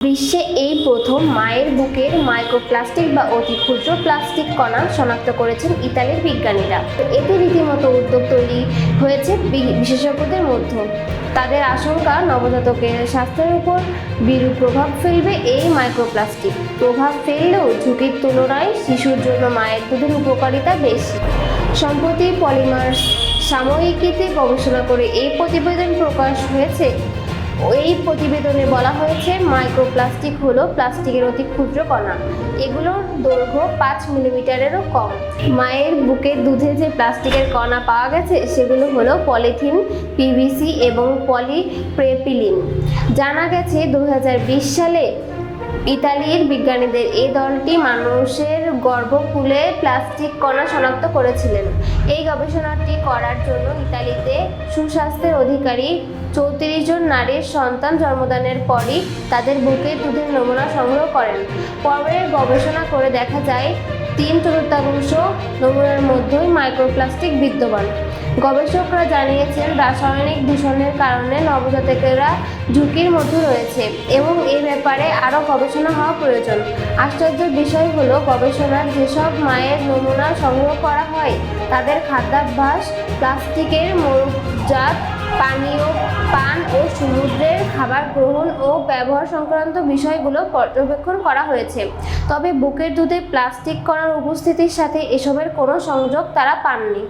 বিশ্বে এই প্রথম মায়ের বুকের মাইক্রোপ্লাস্টিক বা অতি ক্ষুদ্র প্লাস্টিক কণা শনাক্ত করেছেন ইতালির বিজ্ঞানীরা। এতে রীতিমতো উদ্যোগ তৈরি হয়েছে বিশেষজ্ঞদের মধ্যে। তাদের আশঙ্কা, নবজাতকের স্বাস্থ্যের উপর বিরূপ প্রভাব ফেলবে এই মাইক্রোপ্লাস্টিক। প্রভাব ফেললেও ঝুঁকির তুলনায় শিশুর জন্য মায়ের দুধের উপকারিতা বেশি। সম্প্রতি পলিমার্স সাময়িকীতে গবেষণা করে এই প্রতিবেদন প্রকাশ হয়েছে। এই প্রতিবেদনে বলা হয়েছে, মাইক্রোপ্লাস্টিক হলো প্লাস্টিকের অতি ক্ষুদ্র কণা। এগুলোর দৈর্ঘ্য 5 মিলিমিটারেরও কম। মায়ের বুকের দুধে যে প্লাস্টিকের কণা পাওয়া গেছে সেগুলো হলো পলিথিন, পিভিসি এবং পলিপ্রপিলিন। জানা গেছে 2020 সালে ইতালির বিজ্ঞানীদের এই দলটি মানুষের গর্ভকুলে প্লাস্টিক কণা শনাক্ত করেছিলেন। এই গবেষণাটি করার জন্য ইতালিতে সুস্বাস্থ্যের অধিকারী 34 জন নারীর সন্তান জন্মদানের পরই তাদের বুকের দুধের নমুনা সংগ্রহ করেন। পরে গবেষণা করে দেখা যায় 3/4 নমুনার মধ্যেই মাইক্রোপ্লাস্টিক বিদ্যমান। গবেষকরা জানিয়েছেন, রাসায়নিক দূষণের কারণে নবজাতকেরা ঝুঁকির মধ্যে রয়েছে এবং এই ব্যাপারে আরও গবেষণা হওয়া প্রয়োজন। আশ্চর্যের বিষয় হলো, গবেষণার যেসব মায়ের নমুনা সংগ্রহ করা হয় তাদের খাদ্যাভ্যাস, প্লাস্টিকের মরুজাত পানীয় পান ও সমুদ্রের খাবার গ্রহণ ও ব্যবহার সংক্রান্ত বিষয়গুলো পর্যবেক্ষণ করা হয়েছে। তবে বুকের দুধে প্লাস্টিক কণার উপস্থিতির সাথে এসবের কোনো সংযোগ তারা পাননি।